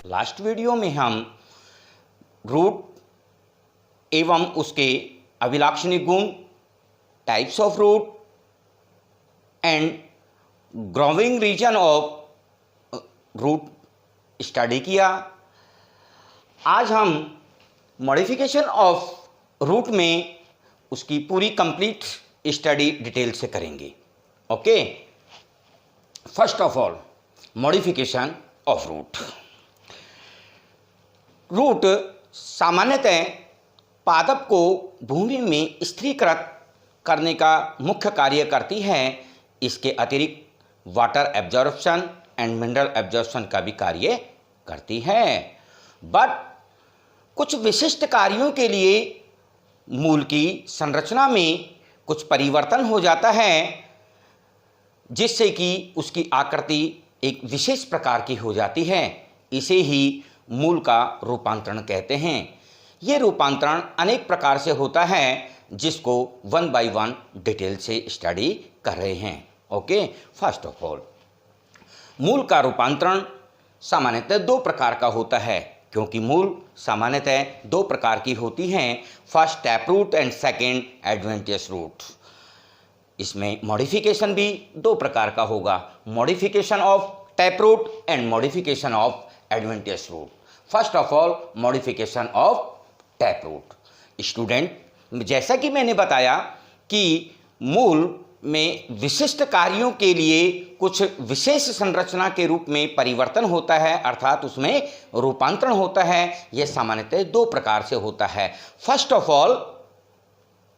Last video में हम root एवं उसके अभिलाक्षणिक गुण, types of root and growing region of root study किया। आज हम मॉडिफिकेशन ऑफ रूट में उसकी पूरी कंप्लीट स्टडी डिटेल से करेंगे। Okay, first of all modification of root. Root सामान्यतः पादप को भूमि में स्थिरीकृत करने का मुख्य कार्य करती है। इसके अतिरिक्त water absorption and mineral absorption का भी कार्य करती है। बट कुछ विशिष्ट कार्यों के लिए मूल की संरचना में कुछ परिवर्तन हो जाता है, जिससे कि उसकी आकृति एक विशेष प्रकार की हो जाती है। इसे ही मूल का रूपांतरण कहते हैं। ये रूपांतरण अनेक प्रकार से होता है, जिसको वन बाय वन डिटेल से स्टडी कर रहे हैं। ओके, फर्स्ट ऑफ ऑल मूल का रूपांतरण सामान्यतः दो प्रकार का होता है, क्योंकि मूल सामान्यतः दो प्रकार की होती हैं, first tap root and second adventitious root. इसमें मॉडिफिकेशन भी दो प्रकार का होगा, modification of tap root and modification of adventitious root. First of all modification of tap root. Student, जैसा कि मैंने बताया कि मूल में विशिष्ट कार्यों के लिए कुछ विशेष संरचना के रूप में परिवर्तन होता है, अर्थात उसमें रूपांतरण होता है। यह सामान्यतः दो प्रकार से होता है। फर्स्ट ऑफ ऑल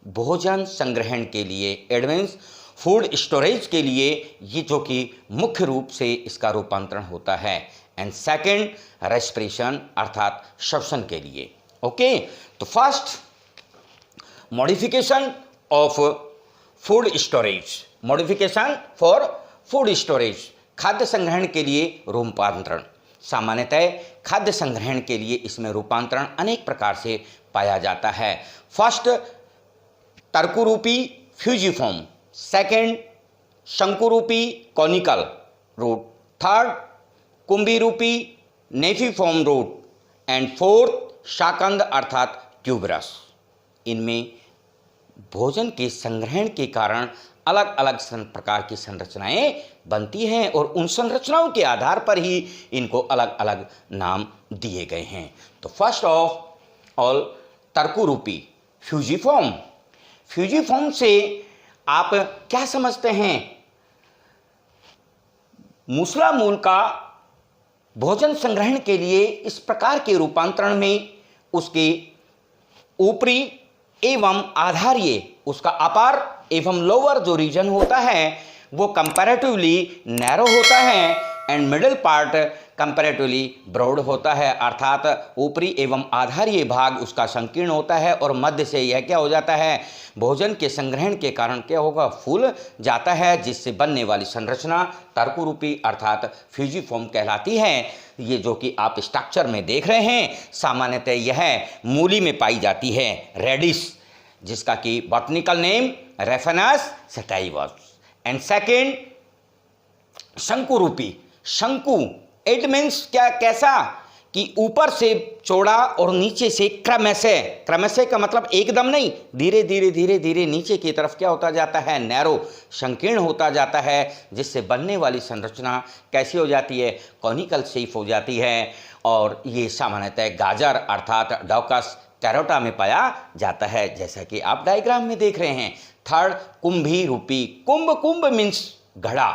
भोजन संग्रहण के लिए, एडवांस फूड स्टोरेज के लिए, ये जो कि मुख्य रूप से इसका रूपांतरण होता है। एंड सेकेंड रेस्पिरेशन अर्थात श्वसन के लिए। ओके, तो first modification of food storage, modification for food storage, खाद्य संग्रहण के लिए रूपांतरण। सामान्यतः खाद्य संग्रहण के लिए इसमें रूपांतरण अनेक प्रकार से पाया जाता है। फर्स्ट तर्कुरूपी फ्यूजिफॉर्म, सेकेंड शंकुरूपी कॉनिकल रूट, थर्ड कुंभी रूपी नेफिफॉर्म रूट एंड फोर्थ शाकंद अर्थात ट्यूबरस। इनमें भोजन के संग्रहण के कारण अलग अलग प्रकार की संरचनाएं बनती हैं और उन संरचनाओं के आधार पर ही इनको अलग अलग नाम दिए गए हैं। तो फर्स्ट ऑफ ऑल तर्कुरूपी फ्यूजिफॉर्म। फ्यूजिफॉर्म से आप क्या समझते हैं? मूसला मूल का भोजन संग्रहण के लिए इस प्रकार के रूपांतरण में उसके ऊपरी एवं आधारीय, उसका अपर एवं लोअर जो रीजन होता है वो कंपैरेटिवली नैरो होता है and middle part comparatively broad होता है, अर्थात ऊपरी एवं आधारीय भाग उसका संकीर्ण होता है और मध्य से यह क्या हो जाता है, भोजन के संग्रहण के कारण क्या होगा, फूल जाता है, जिससे बनने वाली संरचना तर्कुरूपी अर्थात फ्यूजिफॉर्म कहलाती है। ये जो कि आप स्ट्रक्चर में देख रहे हैं, सामान्यतः यह मूली में पाई जाती है, रेडिश, जिसका कि botanical name Raphanus sativus. And second शंकुरूपी, शंकु इट मीन्स क्या, कैसा कि ऊपर से चौड़ा और नीचे से क्रमशः, क्रमशः का मतलब एकदम नहीं, धीरे धीरे धीरे धीरे नीचे की तरफ क्या होता जाता है, नैरो, संकीर्ण होता जाता है, जिससे बनने वाली संरचना कैसी हो जाती है, कॉनिकल शेप हो जाती है। और ये सामान्यतः गाजर अर्थात डॉकस कैरोटा में पाया जाता है, जैसा कि आप डायग्राम में देख रहे हैं। थर्ड कुंभी रूपी, कुंभ, कुंभ मीन्स घड़ा,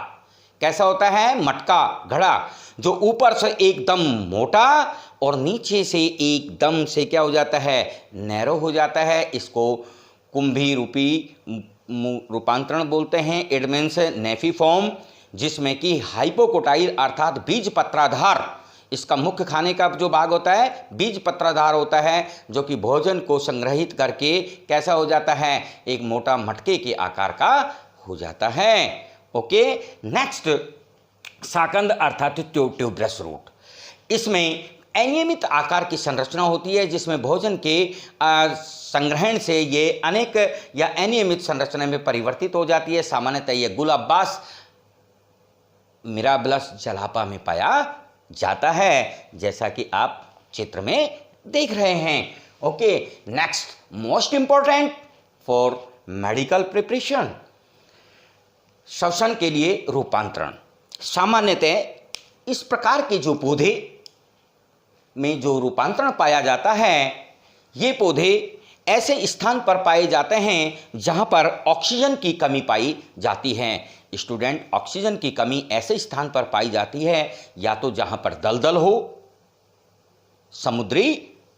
कैसा होता है, मटका, घड़ा, जो ऊपर से एकदम मोटा और नीचे से एकदम से क्या हो जाता है, नैरो हो जाता है। इसको कुंभी रूपी रूपांतरण बोलते हैं। इट मीन्स नेफिफॉर्म, जिसमें कि हाइपोकोटाइल अर्थात बीज पत्राधार, इसका मुख्य खाने का जो भाग होता है बीज पत्राधार होता है, जो कि भोजन को संग्रहित करके कैसा हो जाता है, एक मोटा मटके के आकार का हो जाता है। ओके, नेक्स्ट शाकंद अर्थात ट्यूबरस रूट। इसमें अनियमित आकार की संरचना होती है जिसमें भोजन के संग्रहण से ये अनेक या अनियमित संरचना में परिवर्तित हो जाती है। सामान्यतः ये गुलाबास मिराबलस जलापा में पाया जाता है, जैसा कि आप चित्र में देख रहे हैं। Okay, next, most important for medical preparation, श्वसन के लिए रूपांतरण। सामान्यतः इस प्रकार के जो पौधे में जो रूपांतरण पाया जाता है, ये पौधे ऐसे स्थान पर पाए जाते हैं जहां पर ऑक्सीजन की कमी पाई जाती है। स्टूडेंट, ऑक्सीजन की कमी ऐसे स्थान पर पाई जाती है या तो जहां पर दलदल हो, समुद्री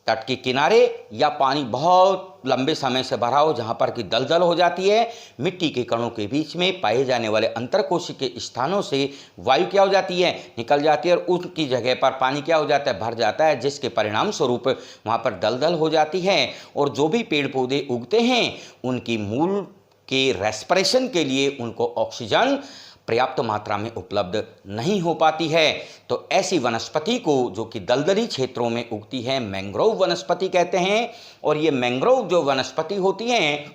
तट के किनारे, या पानी बहुत लंबे समय से भरा हो जहां पर कि दलदल हो जाती है। मिट्टी के कणों के बीच में पाए जाने वाले अंतरकोशिकीय स्थानों से वायु क्या हो जाती है, निकल जाती है, और उनकी जगह पर पानी क्या हो जाता है, भर जाता है, जिसके परिणाम स्वरूप वहां पर दलदल हो जाती है। और जो भी पेड़ पौधे उगते हैं उनकी मूल के रेस्पिरेशन के लिए उनको ऑक्सीजन पर्याप्त मात्रा में उपलब्ध नहीं हो पाती है। तो ऐसी वनस्पति को, जो कि दलदली क्षेत्रों में उगती है, मैंग्रोव वनस्पति कहते हैं। और ये मैंग्रोव जो वनस्पति होती हैं,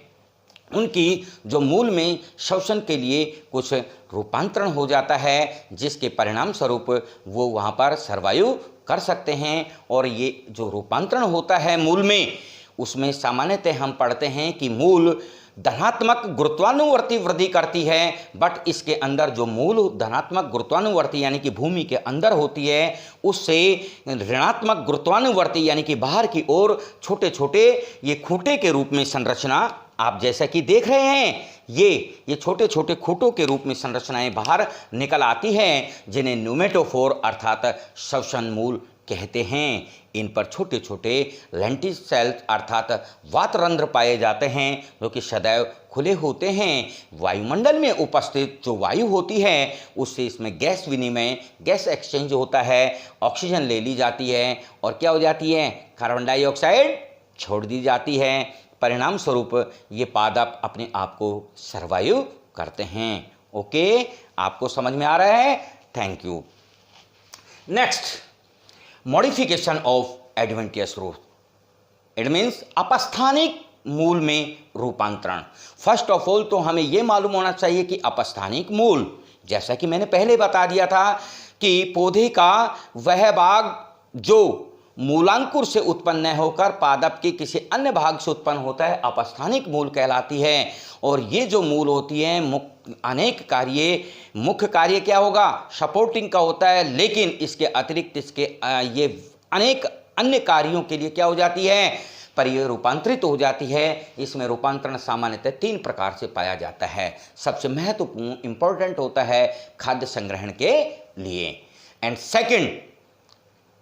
उनकी जो मूल में श्वसन के लिए कुछ रूपांतरण हो जाता है, जिसके परिणाम स्वरूप वो वहाँ पर सर्वाइव कर सकते हैं। और ये जो रूपांतरण होता है मूल में, उसमें सामान्यतः हम पढ़ते हैं कि मूल धनात्मक गुरुत्वानुवर्ती वृद्धि करती है, बट इसके अंदर जो मूल धनात्मक गुरुत्वानुवर्ती यानी कि भूमि के अंदर होती है, उससे ऋणात्मक गुरुत्वानुवर्ती यानी कि बाहर की ओर छोटे छोटे ये खूंटे के रूप में संरचना आप जैसा कि देख रहे हैं, ये छोटे छोटे खूंटों के रूप में संरचनाएं बाहर निकल आती हैं, जिन्हें न्यूमेटोफोर अर्थात श्वसन मूल कहते हैं। इन पर छोटे छोटे लेंटिस सेल्स अर्थात वातरंध्र पाए जाते हैं, जो कि सदैव खुले होते हैं। वायुमंडल में उपस्थित जो वायु होती है उससे इसमें गैस विनिमय, गैस एक्सचेंज होता है, ऑक्सीजन ले ली जाती है और क्या हो जाती है, कार्बन डाइऑक्साइड छोड़ दी जाती है। परिणाम स्वरूप ये पादप अपने आप को सर्वाइव करते हैं। ओके, आपको समझ में आ रहा है? Thank you. Next, modification of adventitious root, it means अपस्थानिक मूल में रूपांतरण। फर्स्ट ऑफ ऑल तो हमें यह मालूम होना चाहिए कि अपस्थानिक मूल, जैसा कि मैंने पहले बता दिया था कि पौधे का वह भाग जो मूलांकुर से उत्पन्न न होकर पादप के किसी अन्य भाग से उत्पन्न होता है, अपस्थानिक मूल कहलाती है। और ये जो मूल होती है अनेक कार्य, मुख्य कार्य क्या होगा, सपोर्टिंग का होता है, लेकिन इसके अतिरिक्त इसके ये अनेक अन्य कार्यों के लिए क्या हो जाती है, पर ये रूपांतरित हो जाती है। इसमें रूपांतरण सामान्यतः 3 प्रकार से पाया जाता है। सबसे महत्वपूर्ण इंपॉर्टेंट होता है खाद्य संग्रहण के लिए, and second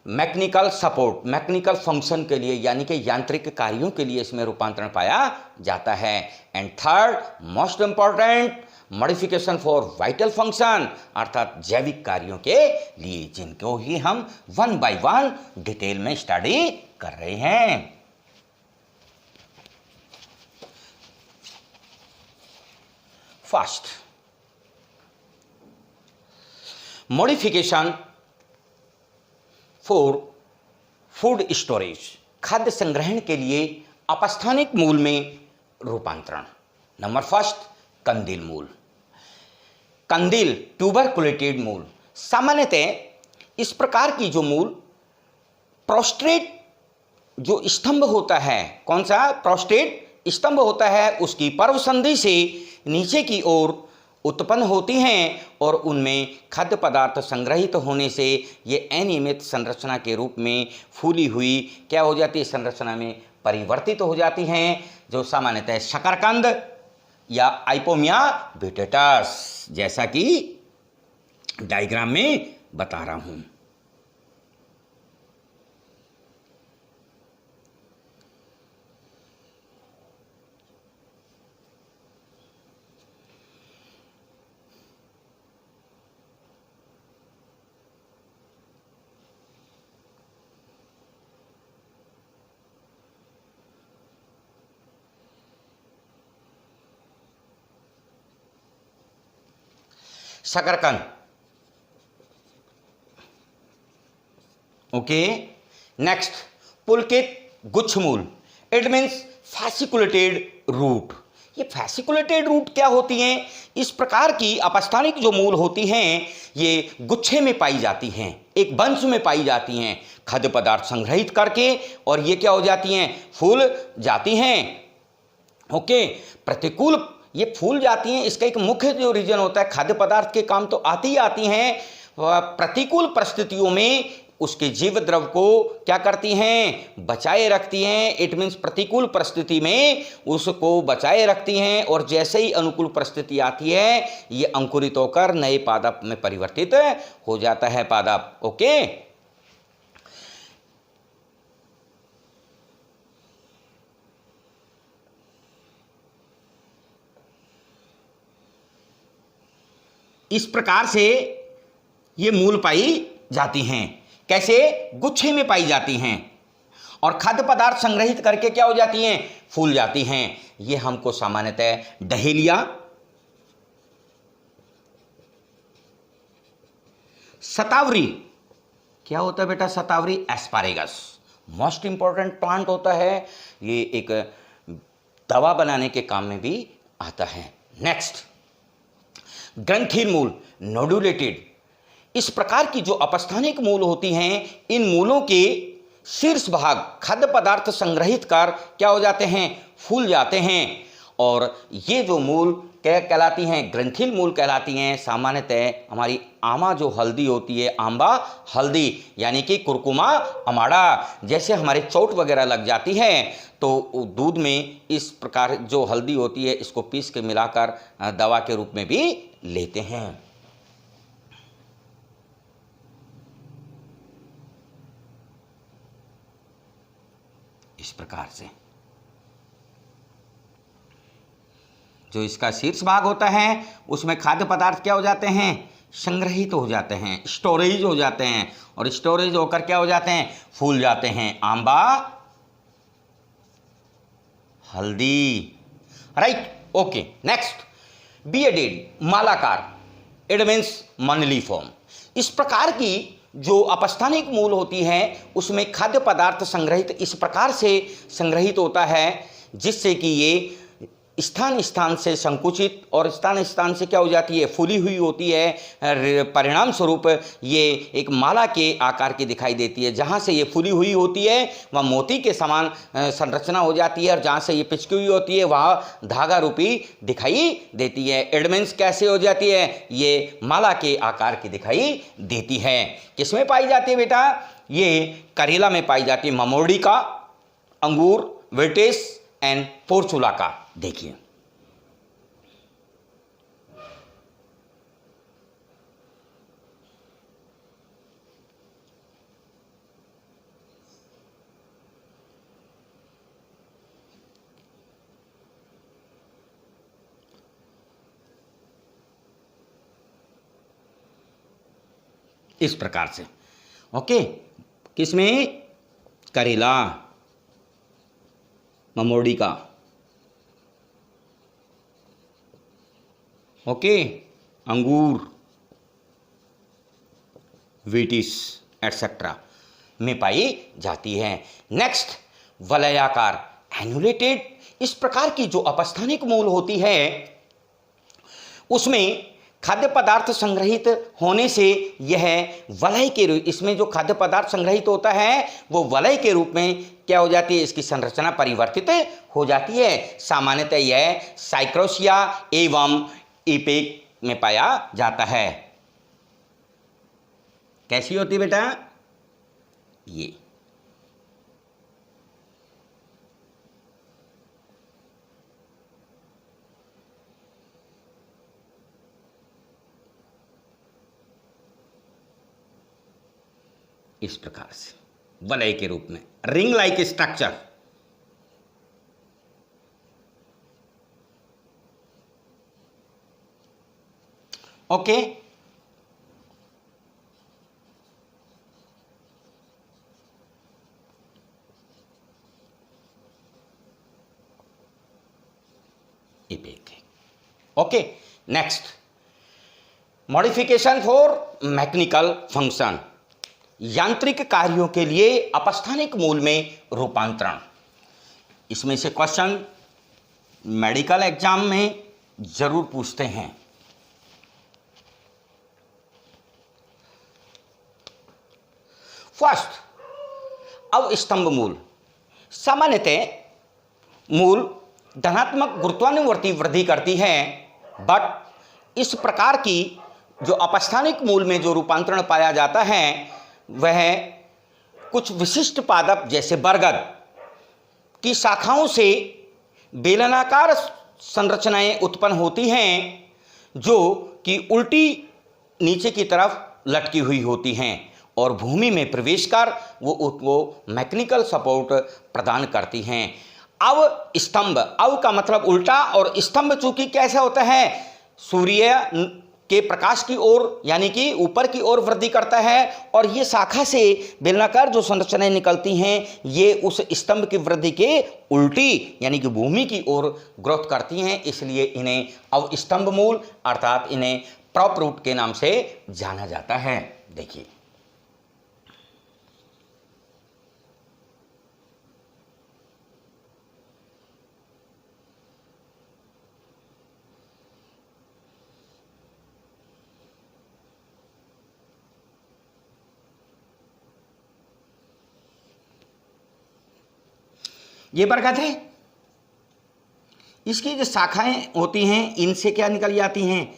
mechanical support, mechanical function के लिए यानी कि यांत्रिक कार्यों के लिए इसमें रूपांतरण पाया जाता है, and third most important modification for vital function अर्थात जैविक कार्यों के लिए, जिनको ही हम 1 बाय 1 डिटेल में स्टडी कर रहे हैं। First, modification for food storage, खाद्य संग्रहण के लिए अपस्थानिक मूल में रूपांतरण। नंबर फर्स्ट, कंदील मूल। कंदील ट्यूबरकुलेटेड मूल, सामान्यतः इस प्रकार की जो मूल प्रोस्टेट जो स्तंभ होता है, कौन सा प्रोस्टेट स्तंभ होता है, उसकी पर्व संधि से नीचे की ओर उत्पन्न होती हैं और उनमें खाद्य पदार्थ संग्रहित होने से ये अनियमित संरचना के रूप में फूली हुई क्या हो जाती है, संरचना में परिवर्तित हो जाती हैं, जो सामान्यतः शकरकंद या आइपोमिया ब्यूटेटस, जैसा कि डायग्राम में बता रहा हूं। शकरकंद, ओके, नेक्स्ट, पुलकित गुच्छमूल, इट मीन्स फैसिकुलेटेड रूट। ये फैसिकुलेटेड रूट क्या होती हैं? इस प्रकार की अपस्थानिक जो मूल होती हैं ये गुच्छे में पाई जाती हैं, एक वंश में पाई जाती हैं, खाद्य पदार्थ संग्रहित करके, और ये क्या हो जाती हैं? फूल जाती हैं। ओके, प्रतिकूल ये फूल जाती हैं, इसका एक मुख्य जो रीजन होता है, खाद्य पदार्थ के काम तो आती ही आती हैं, प्रतिकूल परिस्थितियों में उसके जीव द्रव को क्या करती हैं? बचाए रखती हैं। इट मीन्स प्रतिकूल परिस्थिति में उसको बचाए रखती हैं, और जैसे ही अनुकूल परिस्थिति आती है ये अंकुरित होकर नए पादप में परिवर्तित हो जाता है पादप। ओके, इस प्रकार से ये मूल पाई जाती हैं। कैसे? गुच्छे में पाई जाती हैं, और खाद्य पदार्थ संग्रहित करके क्या हो जाती हैं? फूल जाती हैं। ये हमको सामान्यतः डहेलिया, शतावरी, क्या होता है बेटा? शतावरी एस्पारेगस मोस्ट इंपॉर्टेंट प्लांट होता है, ये एक दवा बनाने के काम में भी आता है। नेक्स्ट, ग्रंथिल मूल, नोडुलेटेड। इस प्रकार की जो अपस्थानिक मूल होती हैं, इन मूलों के शीर्ष भाग खाद्य पदार्थ संग्रहित कर क्या हो जाते हैं? फूल जाते हैं, और ये जो मूल क्या कहलाती हैं? ग्रंथिल मूल कहलाती हैं। सामान्यतः हमारी आमा जो हल्दी होती है, आंबा हल्दी, यानी कि कुरकुमा अमाड़ा, जैसे हमारे चोट वगैरह लग जाती है तो दूध में इस प्रकार जो हल्दी होती है इसको पीस के मिलाकर दवा के रूप में भी लेते हैं। इस प्रकार से जो इसका शीर्ष भाग होता है उसमें खाद्य पदार्थ क्या हो जाते हैं? संग्रहित हो जाते हैं, स्टोरेज हो जाते हैं, और स्टोरेज होकर क्या हो जाते हैं? फूल जाते हैं। आंबा हल्दी, राइट। ओके, नेक्स्ट, बियडेड, मालाकार, इट मीन्स मनलीफॉर्म। इस प्रकार की जो अपस्थानिक मूल होती है उसमें खाद्य पदार्थ संग्रहित इस प्रकार से संग्रहित होता है जिससे कि ये स्थान स्थान से संकुचित और स्थान स्थान से क्या हो जाती है? फूली हुई होती है। परिणाम स्वरूप ये एक माला के आकार की दिखाई देती है। जहाँ से ये फूली हुई होती है वह मोती के समान संरचना हो जाती है, और जहाँ से ये पिचकी हुई होती है वह धागा रूपी दिखाई देती है। एडमेंस कैसे हो जाती है? ये माला के आकार की दिखाई देती है। किसमें पाई जाती है बेटा? ये करेला में पाई जाती है, ममोड़ी का, अंगूर, वेटेस एंड पोर्चुला का। देखिए, इस प्रकार से। ओके, किसमें? करेला, ममोड़ी का, ओके, अंगूर, वेटिस एटसेट्रा में पाई जाती है। नेक्स्ट, वलयाकार, एन्युलेटेड। इस प्रकार की जो अपस्थानिक मूल होती है उसमें खाद्य पदार्थ संग्रहित होने से यह वलय के रूप, इसमें जो खाद्य पदार्थ संग्रहित होता है वो वलय के रूप में क्या हो जाती है? इसकी संरचना परिवर्तित हो जाती है। सामान्यतः यह साइक्रोसिया एवं इपेक में पाया जाता है। कैसी होती बेटा? ये इस प्रकार से वलय के रूप में, ring like structure. Okay, okay, next, modification for mechanical function. यांत्रिक कार्यों के लिए अपस्थानिक मूल में रूपांतरण। इसमें से क्वेश्चन मेडिकल एग्जाम में जरूर पूछते हैं। फर्स्ट, अवस्तंभ मूल। सामान्यतः मूल धनात्मक गुरुत्वानुवर्ती वृद्धि करती है, बट इस प्रकार की जो अपस्थानिक मूल में जो रूपांतरण पाया जाता है वह कुछ विशिष्ट पादप जैसे बरगद की शाखाओं से बेलनाकार संरचनाएं उत्पन्न होती हैं जो कि उल्टी नीचे की तरफ लटकी हुई होती हैं और भूमि में प्रवेश कर वो मैकेनिकल सपोर्ट प्रदान करती हैं। अव स्तंभ, अव का मतलब उल्टा और स्तंभ चूंकि कैसा होता है, सूर्य के प्रकाश की ओर यानी कि ऊपर की ओर वृद्धि करता है और ये शाखा से बेलनाकार जो संरचनाएं निकलती हैं ये उस स्तंभ की वृद्धि के उल्टी यानी कि भूमि की ओर ग्रोथ करती हैं, इसलिए इन्हें अवस्तंभ मूल अर्थात इन्हें प्रॉप रूट के नाम से जाना जाता है। देखिए ये बरगद है, इसकी जो शाखाएं होती हैं इनसे क्या निकल जाती हैं,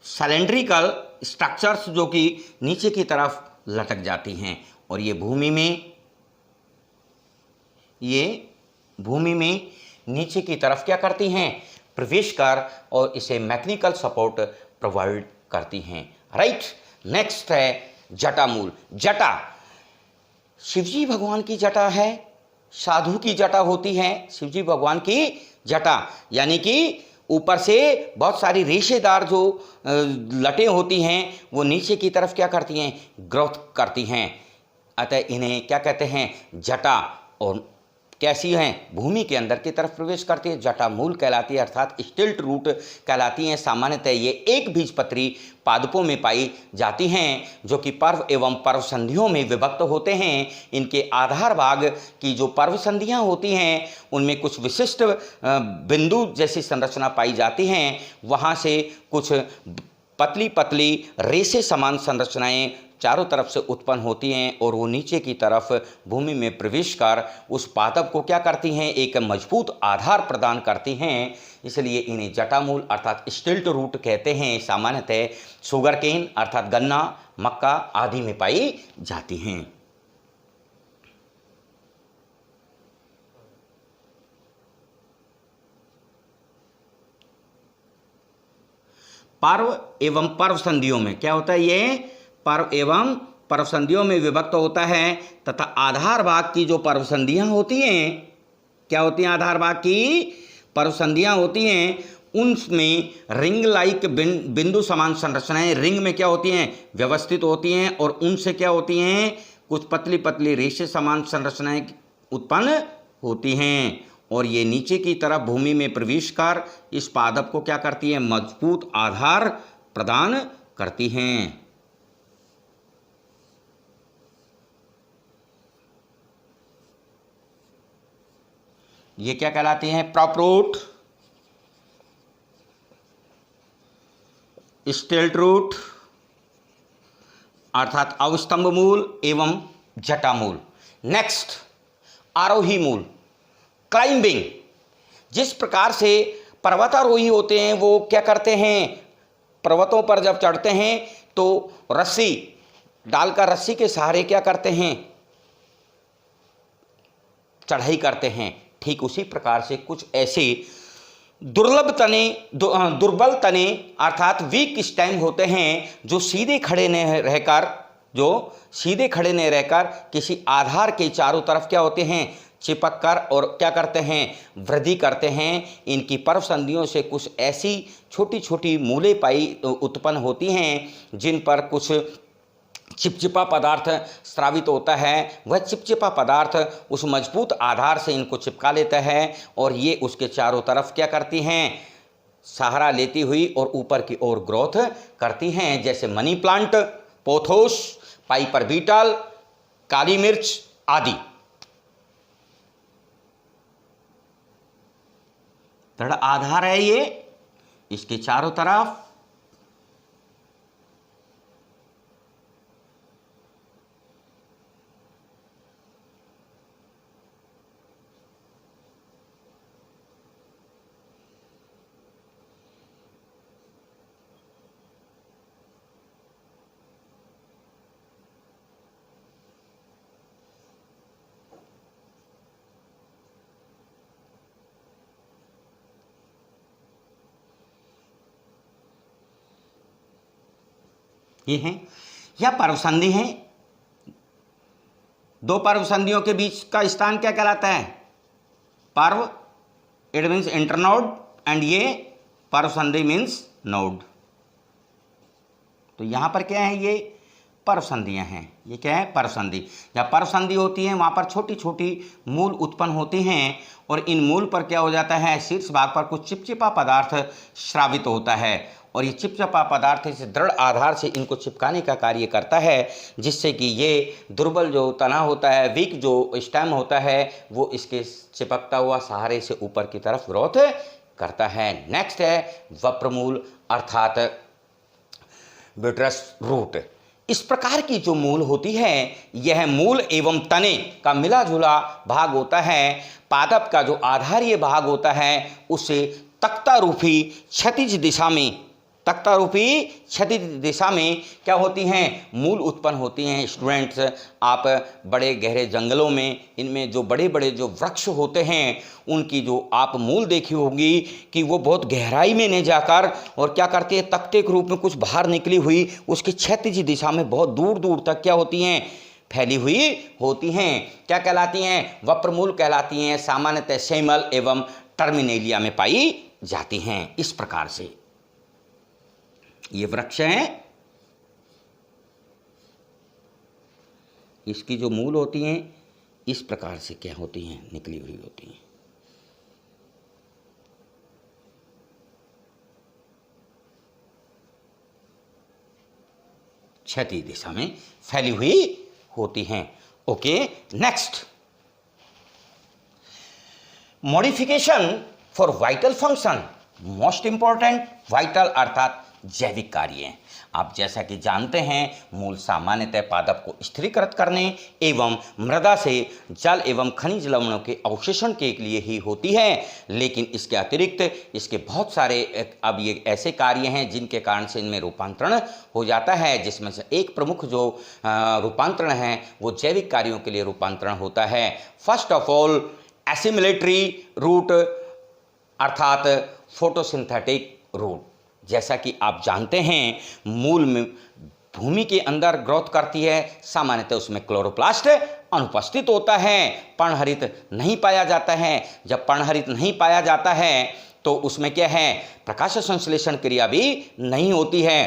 सिलेंड्रिकल स्ट्रक्चर्स जो कि नीचे की तरफ लटक जाती हैं और ये भूमि में नीचे की तरफ क्या करती हैं, प्रवेश कर और इसे मैकेनिकल सपोर्ट प्रोवाइड करती हैं। राइट, नेक्स्ट है जटा मूल। जटा शिवजी भगवान की जटा है, साधु की जटा होती है। शिवजी भगवान की जटा यानी कि ऊपर से बहुत सारी रेशेदार जो लटें होती हैं वो नीचे की तरफ क्या करती हैं, ग्रोथ करती हैं, अतः इन्हें क्या कहते हैं, जटा। और कैसी हैं, भूमि के अंदर की तरफ प्रवेश करती है, जटा मूल कहलाती है अर्थात स्टिल्ट रूट कहलाती हैं। सामान्यतः ये एक बीजपत्री पादपों में पाई जाती हैं जो कि पर्व एवं पर्व संधियों में विभक्त होते हैं। इनके आधार भाग की जो पर्व संधियाँ होती हैं उनमें कुछ विशिष्ट बिंदु जैसी संरचना पाई जाती हैं, वहाँ से कुछ पतली पतली रेशे समान संरचनाएं चारों तरफ से उत्पन्न होती हैं और वो नीचे की तरफ भूमि में प्रवेश कर उस पादप को क्या करती हैं, एक मजबूत आधार प्रदान करती हैं, इसलिए इन्हें जटामूल अर्थात स्टिल्ट रूट कहते हैं। सामान्यतः शुगर केन अर्थात गन्ना, मक्का आदि में पाई जाती हैं। पर्व एवं पर्व संधियों में क्या होता है, ये पर्व एवं पर्व संधियों में विभक्त होता है तथा आधार भाग की जो पर्व संधियां होती हैं, क्या होती हैं, आधार भाग की पर्व संधियां होती हैं, उनमें रिंग लाइक बिंदु समान संरचनाएं रिंग में क्या होती हैं, व्यवस्थित होती हैं और उनसे क्या होती हैं, कुछ पतली पतली रेशे समान संरचनाएं उत्पन्न होती हैं और ये नीचे की तरफ भूमि में प्रवेश कर इस पादप को क्या करती है, मजबूत आधार प्रदान करती हैं। ये क्या कहलाती हैं, प्रॉप रूट, स्टिल्ट रूट अर्थात अवस्तंभ मूल एवं जटा मूल। नेक्स्ट आरोही मूल, क्लाइंबिंग। जिस प्रकार से पर्वतारोही होते हैं वो क्या करते हैं, पर्वतों पर जब चढ़ते हैं तो रस्सी डालकर रस्सी के सहारे क्या करते हैं, चढ़ाई करते हैं। ठीक उसी प्रकार से कुछ ऐसे दुर्बल तने अर्थात वीक स्टेम होते हैं जो सीधे खड़े न रहकर किसी आधार के चारों तरफ क्या होते हैं, चिपक कर और क्या करते हैं, वृद्धि करते हैं। इनकी पर्व संधियों से कुछ ऐसी छोटी छोटी मूलें उत्पन्न होती हैं जिन पर कुछ चिपचिपा पदार्थ स्रावित होता है। वह चिपचिपा पदार्थ उस मजबूत आधार से इनको चिपका लेता है और ये उसके चारों तरफ क्या करती हैं, सहारा लेती हुई और ऊपर की ओर ग्रोथ करती हैं। जैसे money plant, pothos, piper betel, काली मिर्च आदि। दृढ़ आधार है ये, इसके चारों तरफ ये हैं या पर्वसंधि हैं। दो पर्वसंधियों के बीच का स्थान क्या कहलाता है? पर्व, इट मीन्स इंटरनोड, एंड ये पर्वसंधि मीन्स नोड। तो यहां पर क्या है? ये पर्वसंधियां हैं। ये क्या है? पर्वसंधि। जहाँ पर्वसंधि होती है वहां पर छोटी छोटी मूल उत्पन्न होती हैं और इन मूल पर क्या हो जाता है? शीर्ष भाग पर कुछ चिपचिपा पदार्थ स्रावित होता है और ये चिपचिपा पदार्थ इस दृढ़ आधार से इनको चिपकाने का कार्य करता है, जिससे कि ये दुर्बल जो तना होता है, वीक जो स्टेम होता है, वो इसके चिपकता हुआ सहारे से ऊपर की तरफ ग्रोथ करता है। नेक्स्ट है वप्रमूल अर्थात ब्यूटरस रूट। इस प्रकार की जो मूल होती है, यह मूल एवं तने का मिला जुला भाग होता है। पादप का जो आधारीय भाग होता है उसे तख्ता रूपी क्षैतिज दिशा में क्या होती हैं? मूल उत्पन्न होती हैं। स्टूडेंट्स, आप बड़े गहरे जंगलों में इनमें जो बड़े बड़े जो वृक्ष होते हैं उनकी जो आप मूल देखी होगी कि वो बहुत गहराई में नहीं जाकर और क्या करती है? तख्ते के रूप में कुछ बाहर निकली हुई उसकी क्षैतिज दिशा में बहुत दूर दूर तक क्या होती हैं? फैली हुई होती हैं। क्या कहलाती हैं? वप्रमूल कहलाती हैं। सामान्यतः सेमल एवं टर्मिनेलिया में पाई जाती हैं। इस प्रकार से ये वृक्ष हैं, इसकी जो मूल होती हैं इस प्रकार से क्या होती हैं? निकली हुई होती हैं। क्षैतिज दिशा में फैली हुई होती हैं। Okay, next, modification for vital function. Most important, vital अर्थात जैविक कार्य। आप जैसा कि जानते हैं, मूल सामान्यतः पादप को स्थिरीकृत करने एवं मृदा से जल एवं खनिज लवणों के अवशोषण के लिए ही होती है, लेकिन इसके अतिरिक्त इसके बहुत सारे अब ये ऐसे कार्य हैं जिनके कारण से इनमें रूपांतरण हो जाता है, जिसमें से एक प्रमुख जो रूपांतरण है वो जैविक कार्यों के लिए रूपांतरण होता है। First of all, assimilatory root अर्थात फोटोसिंथेटिक रूट। जैसा कि आप जानते हैं, मूल में भूमि के अंदर ग्रोथ करती है, सामान्यतः उसमें क्लोरोप्लास्ट अनुपस्थित होता है, पर्णहरित नहीं पाया जाता है। जब पर्णहरित नहीं पाया जाता है तो उसमें क्या है? प्रकाश संश्लेषण क्रिया भी नहीं होती है,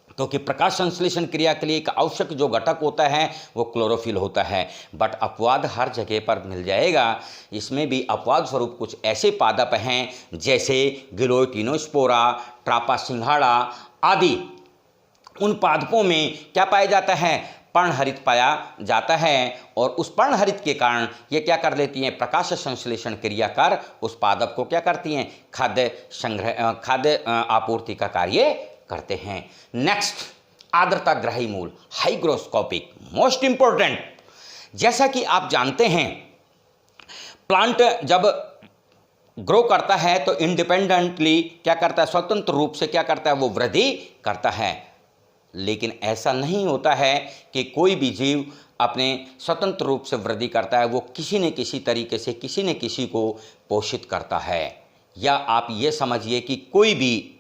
क्योंकि प्रकाश संश्लेषण क्रिया के लिए एक आवश्यक जो घटक होता है वो क्लोरोफिल होता है। बट अपवाद हर जगह पर मिल जाएगा। इसमें भी अपवाद स्वरूप कुछ ऐसे पादप हैं जैसे गिलोटिनोस्पोरा, ट्रापा सिंघाड़ा आदि। उन पादपों में क्या पाया जाता है? पर्णहरित पाया जाता है और उस पर्णहरित के कारण ये क्या कर लेती हैं? प्रकाश संश्लेषण क्रिया कर उस पादप को क्या करती हैं? खाद्य आपूर्ति का कार्य करते हैं। नेक्स्ट, आर्द्रता ग्राही मूल, हाइग्रोस्कोपिक, मोस्ट इंपॉर्टेंट। जैसा कि आप जानते हैं, प्लांट जब ग्रो करता है तो इंडिपेंडेंटली क्या करता है? स्वतंत्र रूप से क्या करता है? वो वृद्धि करता है। लेकिन ऐसा नहीं होता है कि कोई भी जीव अपने स्वतंत्र रूप से वृद्धि करता है। वो किसी न किसी तरीके से किसी न किसी को पोषित करता है। या आप ये समझिए कि कोई भी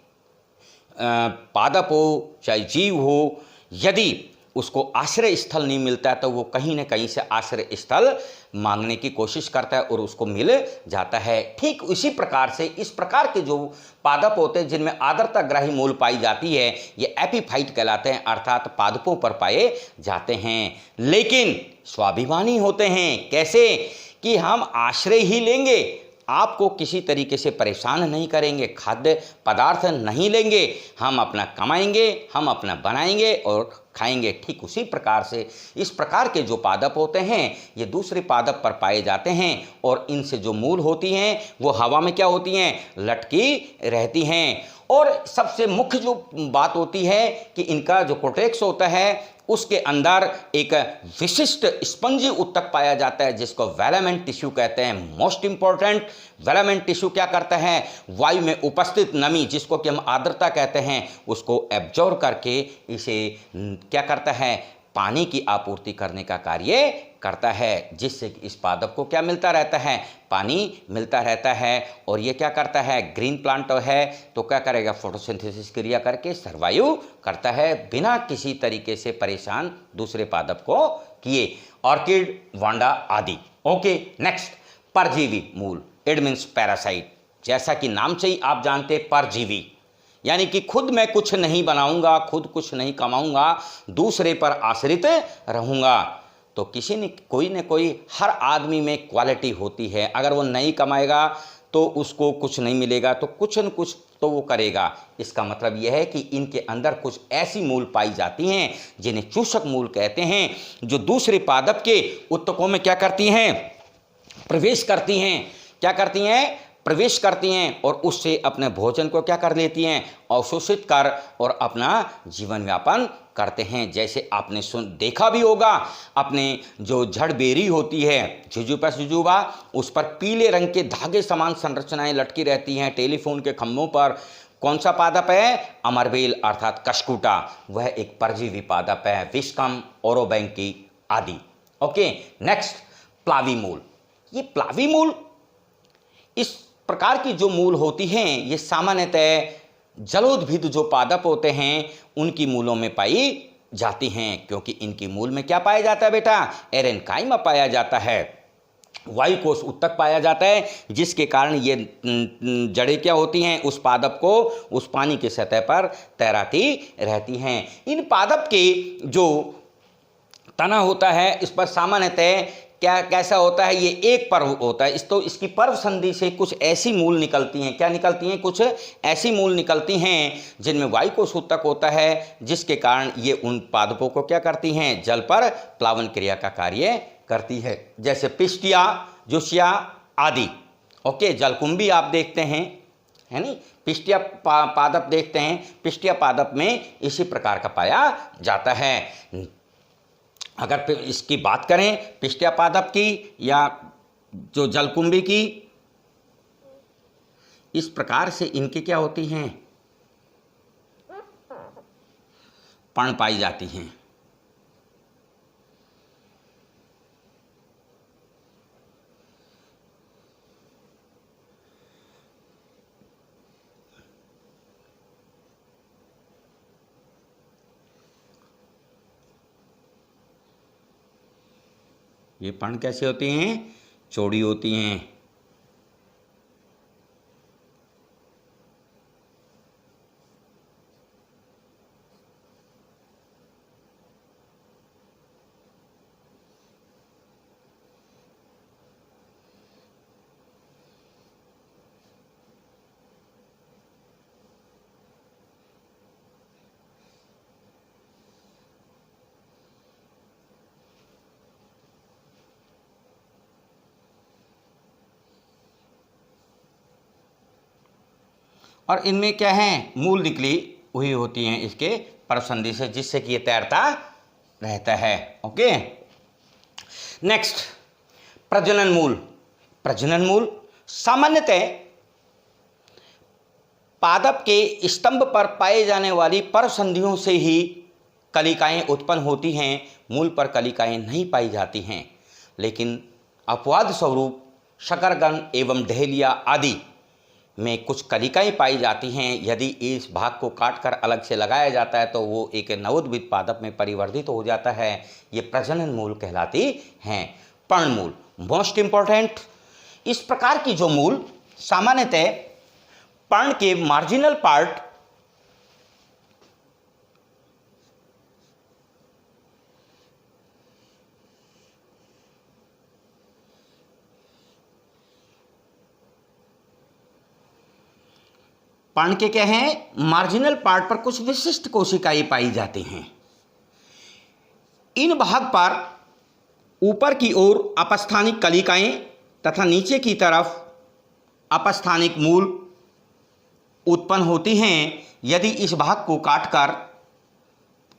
पादप हो चाहे जीव हो, यदि उसको आश्रय स्थल नहीं मिलता है तो वो कहीं ना कहीं से आश्रय स्थल मांगने की कोशिश करता है और उसको मिल जाता है। ठीक उसी प्रकार से इस प्रकार के जो पादप होते हैं जिनमें आर्द्रता ग्राही मूल पाई जाती है, ये एपीफाइट कहलाते हैं, अर्थात पादपों पर पाए जाते हैं। लेकिन स्वाभिमानी होते हैं। कैसे? कि हम आश्रय ही लेंगे, आपको किसी तरीके से परेशान नहीं करेंगे, खाद्य पदार्थ नहीं लेंगे, हम अपना कमाएंगे, हम अपना बनाएंगे और खाएंगे। ठीक उसी प्रकार से इस प्रकार के जो पादप होते हैं ये दूसरे पादप पर पाए जाते हैं और इनसे जो मूल होती हैं वो हवा में क्या होती हैं, लटकी रहती हैं। और सबसे मुख्य जो बात होती है कि इनका जो कोर्टेक्स होता है उसके अंदर एक विशिष्ट स्पंजी ऊतक पाया जाता है जिसको वेलामेंट टिश्यू कहते हैं। मोस्ट इंपॉर्टेंट, वेलामेंट टिश्यू क्या करता है, वायु में उपस्थित नमी जिसको कि हम आर्द्रता कहते हैं उसको एब्जॉर्ब करके इसे क्या करता है, पानी की आपूर्ति करने का कार्य करता है, जिससे कि इस पादप को क्या मिलता रहता है, पानी मिलता रहता है। और ये क्या करता है, ग्रीन प्लांट है तो क्या करेगा, फोटोसिंथेसिस क्रिया करके सर्वाइव करता है बिना किसी तरीके से परेशान दूसरे पादप को किए। ऑर्किड, वांडा आदि। ओके, नेक्स्ट, परजीवी मूल, इट मीन्स पैरासाइट। जैसा कि नाम से ही आप जानते परजीवी यानी कि खुद मैं कुछ नहीं बनाऊंगा, खुद कुछ नहीं कमाऊंगा, दूसरे पर आश्रित रहूंगा। तो किसी ने कोई न कोई हर आदमी में क्वालिटी होती है, अगर वो नहीं कमाएगा तो उसको कुछ नहीं मिलेगा, तो कुछ न कुछ तो वो करेगा। इसका मतलब यह है कि इनके अंदर कुछ ऐसी मूल पाई जाती हैं जिन्हें चूषक मूल कहते हैं, जो दूसरे पादप के ऊतकों में क्या करती हैं, प्रवेश करती हैं। क्या करती हैं, प्रवेश करती हैं और उससे अपने भोजन को क्या कर लेती हैं, अवशोषित कर और अपना जीवन यापन करते हैं। जैसे आपने देखा भी होगा, अपने जो जड़बेरी होती है जुजुपा जुजुबा, उस पर पीले रंग के धागे समान संरचनाएं लटकी रहती हैं टेलीफोन के खंभों पर। कौन सा पादप है, अमरबेल अर्थात कशकुटा, वह एक परजीवी पादप है। विस्कम, ओरोबैंकी आदि। ओके, नेक्स्ट, प्लावी मूल। ये प्लावी मूल, इस प्रकार की जो मूल होती हैं ये सामान्यतः जलोद्भिद जो पादप होते हैं उनकी मूलों में पाई जाती हैं, क्योंकि इनकी मूल में क्या पाया जाता है बेटा, एरेनकाइमा पाया जाता है, वायुकोष ऊतक पाया जाता है, जिसके कारण ये जड़ें क्या होती हैं, उस पादप को उस पानी की सतह पर तैराती रहती हैं। इन पादप के जो तना होता है इस पर सामान्यतः क्या कैसा होता है, ये एक पर्व होता है। तो इसकी पर्व संधि से कुछ ऐसी मूल निकलती हैं, क्या निकलती हैं, कुछ ऐसी मूल निकलती हैं जिनमें वायुकोष ऊतक होता है, जिसके कारण ये उन पादपों को क्या करती हैं, जल पर प्लावन क्रिया का कार्य करती है। जैसे पिस्टिया, जुसिया आदि। ओके, जलकुंभी आप देखते हैं, है नी, पिस्टिया पादप देखते हैं, पिस्टिया पादप में इसी प्रकार का पाया जाता है। अगर इसकी बात करें पिस्टिया पादप की या जो जलकुंभी की, इस प्रकार से इनकी क्या होती हैं, पर्ण पाई जाती हैं। ये पर्ण कैसे होती हैं, चौड़ी होती हैं। और इनमें क्या है, मूल निकली हुई होती हैं इसके परसंधि से, जिससे कि ये तैरता रहता है। ओके, नेक्स्ट, प्रजनन मूल। प्रजनन मूल सामान्यतः पादप के स्तंभ पर पाए जाने वाली परसंधियों से ही कलिकाएं उत्पन्न होती हैं, मूल पर कलिकाएं नहीं पाई जाती हैं। लेकिन अपवाद स्वरूप शकरगन एवं डहेलिया आदि में कुछ कलिकाएं पाई जाती हैं। यदि इस भाग को काटकर अलग से लगाया जाता है तो वो एक नवोद्भिद पादप में परिवर्तित हो जाता है। ये प्रजनन मूल कहलाती हैं। पर्ण मूल मोस्ट इंपॉर्टेंट। इस प्रकार की जो मूल सामान्यतः पर्ण के मार्जिनल पार्ट पर्ण के क्या हैं, मार्जिनल पार्ट पर कुछ विशिष्ट कोशिकाएं पाई जाती हैं। इन भाग पर ऊपर की ओर अपस्थानिक कलिकाएं तथा नीचे की तरफ अपस्थानिक मूल उत्पन्न होती हैं। यदि इस भाग को काटकर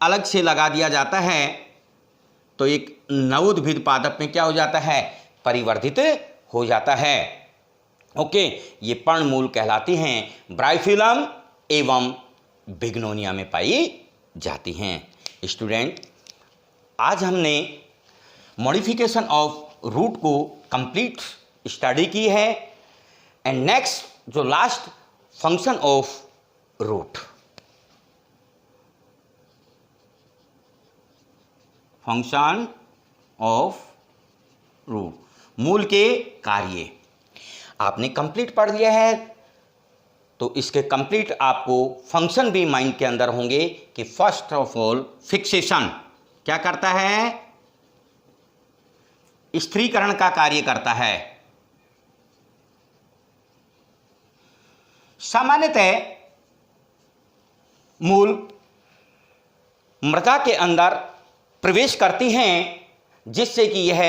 अलग से लगा दिया जाता है तो एक नवोद्भिद पादप में क्या हो जाता है, परिवर्धित हो जाता है। ओके, ये पर्णमूल कहलाती हैं, ब्राइफिलम एवं बिग्नोनिया में पाई जाती हैं। स्टूडेंट, आज हमने मॉडिफिकेशन ऑफ रूट को कंप्लीट स्टडी की है एंड नेक्स्ट जो last function of root, function of root, मूल के कार्य आपने कंप्लीट पढ़ लिया है। तो इसके कंप्लीट आपको फंक्शन भी माइंड के अंदर होंगे कि फर्स्ट ऑफ ऑल फिक्सेशन क्या करता है, स्थिरीकरण का कार्य करता है। सामान्यतः मूल मृदा के अंदर प्रवेश करती हैं जिससे कि यह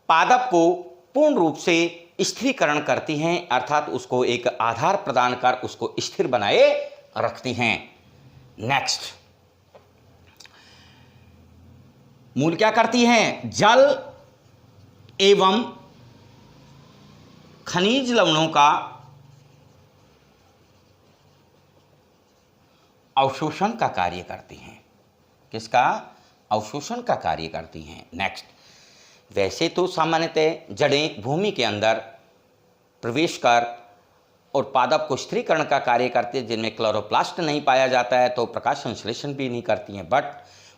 पादप को पूर्ण रूप से स्थिरीकरण करती हैं, अर्थात उसको एक आधार प्रदान कर उसको स्थिर बनाए रखती हैं। नेक्स्ट, मूल क्या करती हैं, जल एवं खनिज लवणों का अवशोषण का कार्य करती हैं। किसका, अवशोषण का कार्य करती हैं। नेक्स्ट, वैसे तो सामान्यतः जड़ें भूमि के अंदर प्रवेश कर और पादप को स्थिरीकरण का कार्य करती है, जिनमें क्लोरोप्लास्ट नहीं पाया जाता है तो प्रकाश संश्लेषण भी नहीं करती हैं, बट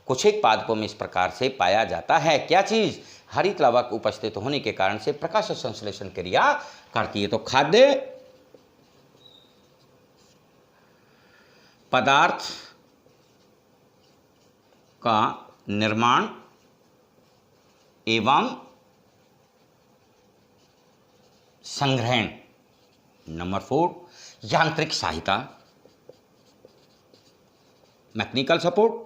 कुछ एक पादपों में इस प्रकार से पाया जाता है। क्या चीज़, हरित लवक उपस्थित होने के कारण से प्रकाश संश्लेषण क्रिया करती है। तो खाद्य पदार्थ का निर्माण एवं संग्रहण। नंबर 4, यांत्रिक सहायता, मैकेनिकल सपोर्ट।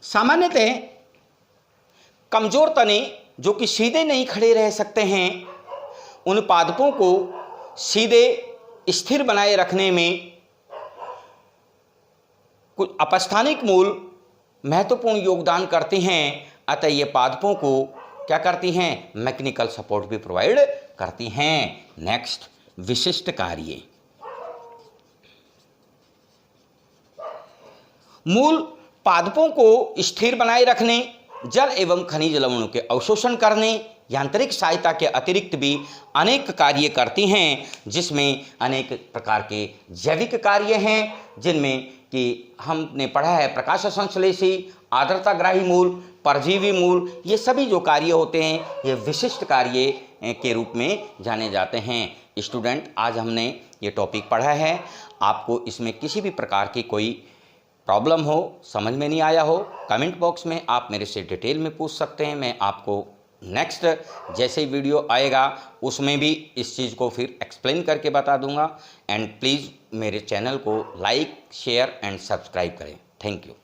सामान्यतः कमजोर तने जो कि सीधे नहीं खड़े रह सकते हैं, उन पादपों को सीधे स्थिर बनाए रखने में कुछ अपस्थानिक मूल महत्वपूर्ण योगदान करते हैं। अतः ये पादपों को क्या करती हैं, मैकेनिकल सपोर्ट भी प्रोवाइड करती हैं। नेक्स्ट, विशिष्ट कार्य। मूल पादपों को स्थिर बनाए रखने, जल एवं खनिज लवणों के अवशोषण करने, यांत्रिक सहायता के अतिरिक्त भी अनेक कार्य करती हैं, जिसमें अनेक प्रकार के जैविक कार्य हैं, जिनमें कि हमने पढ़ा है प्रकाश संश्लेषी, आर्द्रताग्राही मूल, परजीवी मूल, ये सभी जो कार्य होते हैं ये विशिष्ट कार्य के रूप में जाने जाते हैं। स्टूडेंट, आज हमने ये टॉपिक पढ़ा है। आपको इसमें किसी भी प्रकार की कोई प्रॉब्लम हो, समझ में नहीं आया हो, कमेंट बॉक्स में आप मेरे से डिटेल में पूछ सकते हैं। मैं आपको नेक्स्ट जैसे वीडियो आएगा उसमें भी इस चीज़ को फिर एक्सप्लेन करके बता दूंगा। एंड प्लीज़ मेरे चैनल को लाइक, शेयर एंड सब्सक्राइब करें। Thank you.